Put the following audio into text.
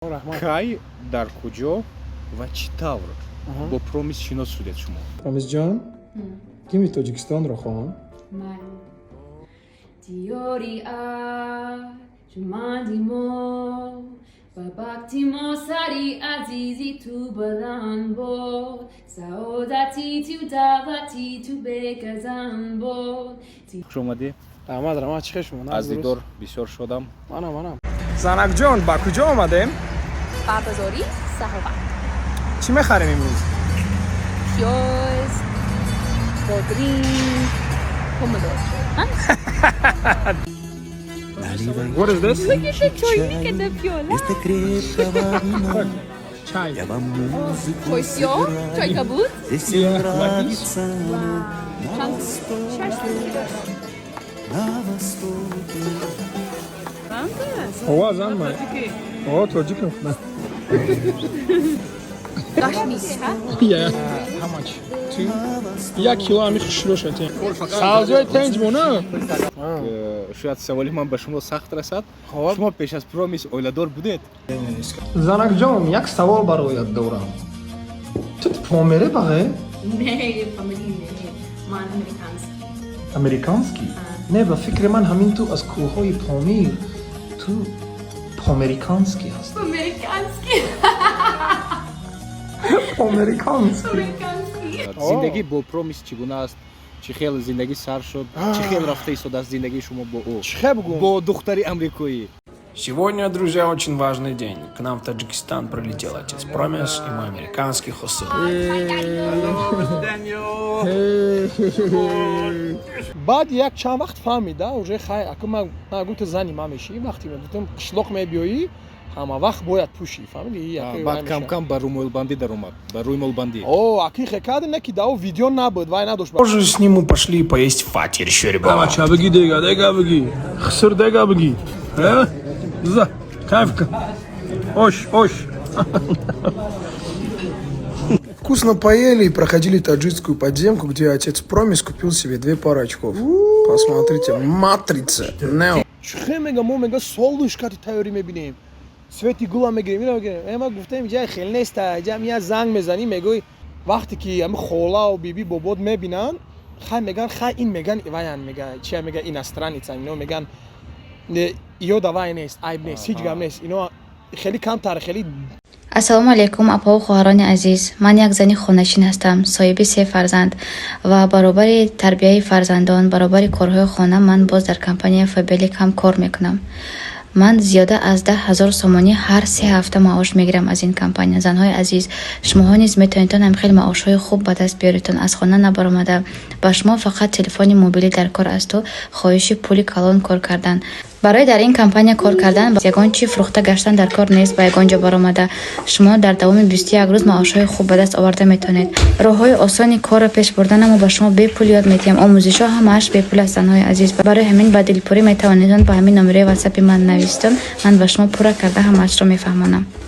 Кай дар куҷо ва чӣ тавр бо промис шинос шудед шумо? Промисҷон, тими Тоҷикистонро хоҳам. من دیاری ارجمندی ما و وقتی ما سری عزیزی تو بلند بود سعادتی تو دعوتی تو بگذن بود хуш омадӣ. Раҳмат, раҳмат, чӣ хел шумо? Аз дидор бисёр шодам. Манам. Занакҷон, ба куҷо омадем? بابازاری صحابت Чӣ мехарем имрӯз? پیاز بادرین پومدور What is this? چای میکنه پیاله Чай. چای سیاه چای کبود Ова зан май. О, тоҷикам. داش میشه Yeah. How much? 2. 1 кило амиш шилошати. Савзои тенҷ мона. Шояд саволи ман ба шумо сахт расад. Шумо пеш аз промис оиладор будед? Занакҷон, як савол бароят дорам. Ту помере баге? نه فامیلی نه من امریکانسکی Американский? Не, ба фикри ман ҳамин ту аз кӯҳҳои Помир. Ту помериканский ҳаст. امریکانسکی Помериканский. امریکانسکی Зиндагӣ бо промис чӣ гуна аст? Чӣ хел зиндагӣ сар шуд? Чӣ хел рафта истодаст зиндагии шумо бо ӯ? Чихе бугум? Бо духтари амрикоӣ. Сегодня, друзья, очень важный день. К нам в Таджикистан прилетел отец Промис и мой американский хусу. баъд як чанд вақт фаҳмида уже хай аку ман гуфта зани ман мешӣ вақти гуфтам қишлоқ мебиёӣ ҳама вақт бояд пӯшӣ фаҳмидӣ Баъд кам-кам ба рӯймолбандӣ даромад. Ба рӯймолбандӣ. о аки хекади не ки дао видео набуд вай надошт Позже с ним мы пошли поесть фатир Щербова. чабиги дега биги хиср дега биги за кайфка ош Вкусно поели и проходили таджикскую подземку, где отец Промис купил себе 2 пары очков. Посмотрите, матрица, Нео. чихе мега мо мега солушкати тайёрӣ мебинем свети гула мегирем ина мегирем ма гуфтем ҷай хел неста ҷа мия занг мезанӣ мегӯй вақте ки ами холау биби бобод мебинанд хай меган хай ин меган ваян мега чия мега иностранец ино меган ёда вай нест айб нест ҳеҷ гап нест ино хеле камтар хеле ассалому алайкум апаву хоҳарони азиз, ман як зани хонашин ҳастам, соҳиби 3 фарзанд ва баробари тарбияи фарзандон, баробари корҳои хона ман боз дар компания Фабелик ҳам кор мекунам. ман зиёда аз 10,000 сомонӣ ҳар 3 ҳафта маош мегирам аз ин компания. Занҳои азиз, шумоҳо низ метавонед ҳам хеле маошҳои хуб ба даст биёритон аз хона набаромада. Ба шумо фақат телефони мобилӣ дар кор асту хоҳиши пули калон кор кардан. барои дар ин компания кор кардан ягон чи фурӯхта гаштан дар кор нест. Ба ягон ҷо баромада шумо дар давоми 21 рӯз маошҳои хуб ба даст оварда метавонед. роҳҳои осони корро пеш бурданамо ба шумо бепул ёд медиҳам. омӯзишҳо ҳамааш бепул аст. занҳои азиз, барои ҳамин ба дилпурӣ метавонед ба ҳамин номераи ватсапи ман навистон. ман ба шумо пурра карда ҳамаашро мефаҳмонам.